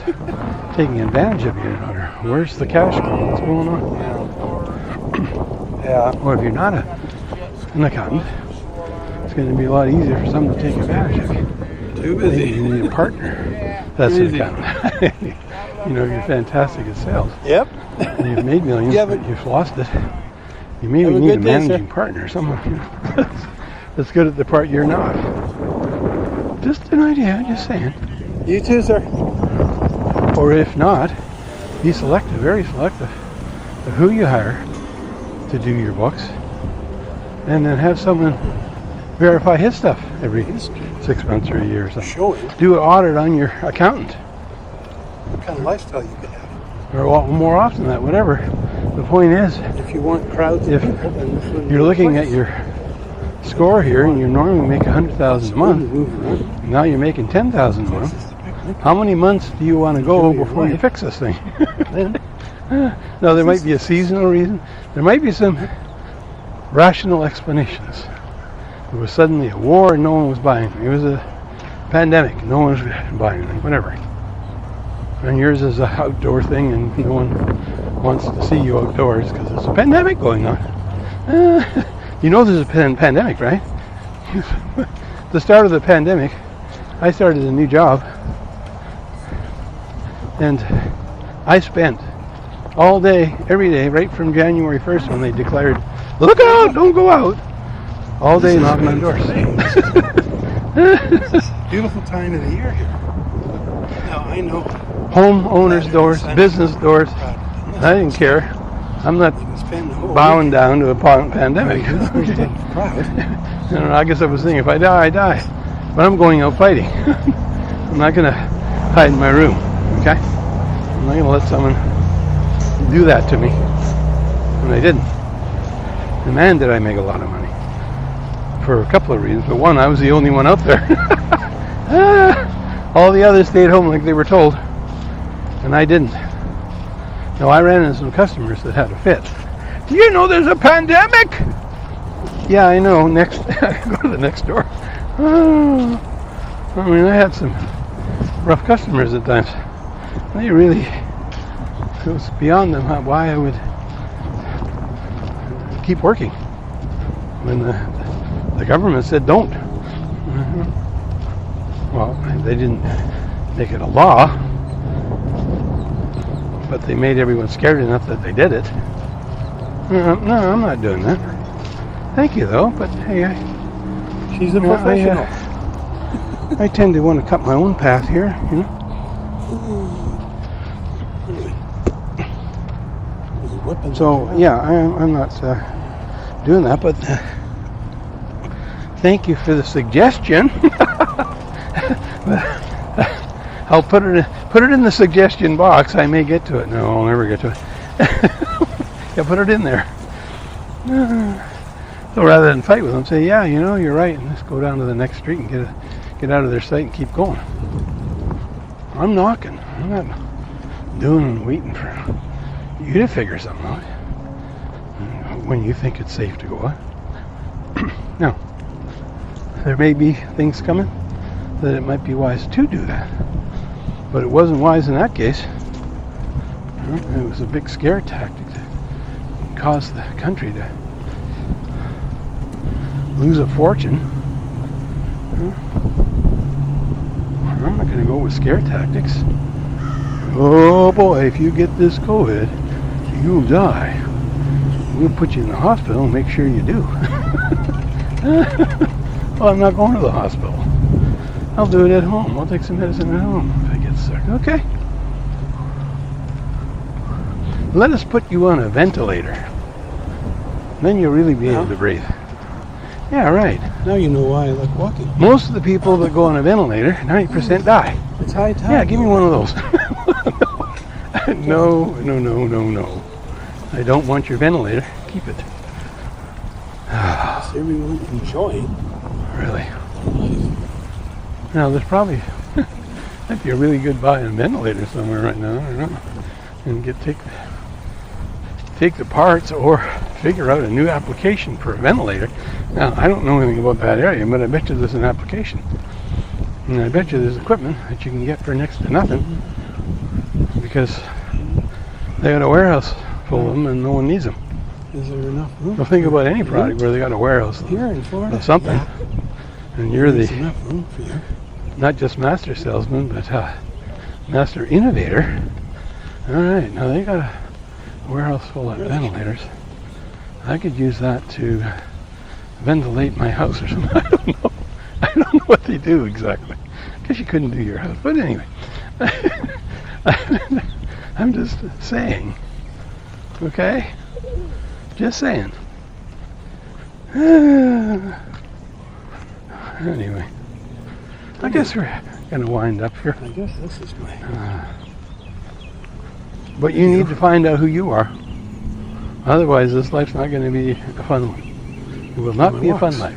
taking advantage of you or where's the cash going, what's going on. Yeah. Or if you're not an accountant, it's going to be a lot easier for someone to take advantage of you. Too Maybe busy. you need a partner that's an accountant. You know, you're fantastic at sales. Yep. And you've made millions, Yeah, but but- you've lost it. You maybe Have a need a good day, sir. managing partner, someone that's good at the part you're not. Just an idea, just saying. You too, sir. Or if not, be selective, very selective, of who you hire to do your books, and then have someone verify his stuff every 6 months or a year or something. Showing Do an audit on your accountant, what kind of lifestyle you could have. or more often than that, whatever. The point is, If you want crowds of if people, then this wouldn't you're be the looking at place. your score here, and you normally make $100,000 a month. Now you're making $10,000 a month. How many months do you want to go before you fix this thing? No, there might be a seasonal reason. There might be some rational explanations. There was suddenly a war and no one was buying. It was a pandemic. No one was buying anything, whatever. And yours is an outdoor thing and no one wants to see you outdoors because there's a pandemic going on. You know there's a pandemic, right? The start of the pandemic, I started a new job and I spent all day, every day, right from January 1st when they declared, look out, don't go out, all day knocking on doors. Beautiful time of the year here. Now I know. Homeowners' doors, business doors, I didn't care. I'm not Spend the whole bowing down to a pandemic. crowd. I guess I was thinking, if I die, I die. But I'm going out fighting. I'm not going to hide in my room, okay? I'm not going to let someone do that to me. And I didn't. And man, did I make a lot of money. For a couple of reasons. But one, I was the only one out there. All the others stayed home like they were told. And I didn't. Now, I ran into some customers that had a fit. Do you know there's a pandemic? Yeah, I know. Next, go to the next door. I mean, I had some rough customers at times. They really, it was beyond them why I would keep working when the government said don't. Well, they didn't make it a law, but they made everyone scared enough that they did it. No, I'm not doing that. Thank you, though, but hey, She's a professional. I tend to want to cut my own path here, you know. So yeah, I'm not doing that, but thank you for the suggestion. I'll put it in the suggestion box. I may get to it. No, I'll never get to it. Yeah, put it in there. So rather than fight with them, say, yeah, you know, you're right, and just go down to the next street and get out of their sight and keep going. I'm knocking. I'm not doing and waiting for you to figure something out when you think it's safe to go out. Now, there may be things coming that it might be wise to do that, but it wasn't wise in that case. It was a big scare tactic that caused the country to lose a fortune. I'm not going to go with scare tactics. Oh boy, if you get this COVID, you'll die. We'll put you in the hospital and make sure you do. Well, I'm not going to the hospital. I'll do it at home. I'll take some medicine at home if I get sick. Okay. Let us put you on a ventilator. Then you'll really be able to breathe. Yeah, right. Now you know why I like walking. Most of the people that go on a ventilator, 90% die. It's high time. Yeah, give me one of those. No. I don't want your ventilator. Keep it. Is everyone enjoying? Really. Now, there's probably might be a really good buy on ventilator somewhere right now. I don't know. and take the parts or figure out a new application for a ventilator. Now, I don't know anything about that area, but I bet you there's an application. And I bet you there's equipment that you can get for next to nothing because they got a warehouse full of them and no one needs them. Is there enough room? Well, think about any product where they got a warehouse Here in Florida. of something. Yeah. And you're There's the, enough room for you. not just master salesman, but master innovator. All right, now they got a warehouse full of ventilators. I could use that to ventilate my house or something. I don't know. I don't know what they do exactly. Because you couldn't do your house. But anyway, I'm just saying. Okay? Just saying. Anyway, I guess we're going to wind up here. I guess this is my... But you need to find out who you are. Otherwise, this life's not going to be a fun one. It will not be a fun life.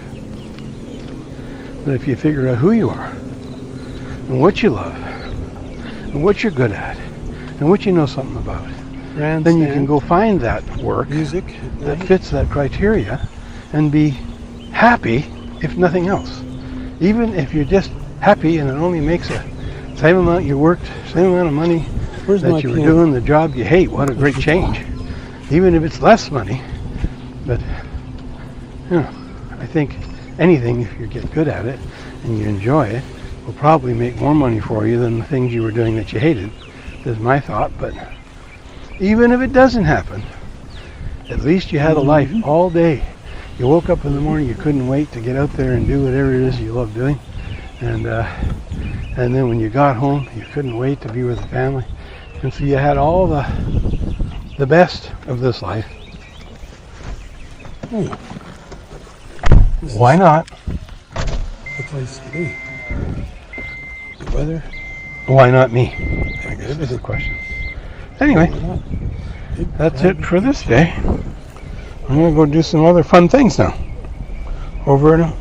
But if you figure out who you are, and what you love, and what you're good at, and what you know something about, then you can go find that work music that fits that criteria and be happy, if nothing else. Even if you're just happy and it only makes the same amount you worked, same amount of money that you were doing the job you hate. What a great change. Even if it's less money. But, you know, I think anything, if you get good at it and you enjoy it, will probably make more money for you than the things you were doing that you hated. Is my thought. But even if it doesn't happen, at least you had a life all day. You woke up in the morning, you couldn't wait to get out there and do whatever it is you love doing. And then when you got home, you couldn't wait to be with the family. And so you had all the best of this life. Why not? The place to be. The weather. Why not me? I guess That's a good question. Anyway, that's it for this day. I'm going to go do some other fun things now. Over and out.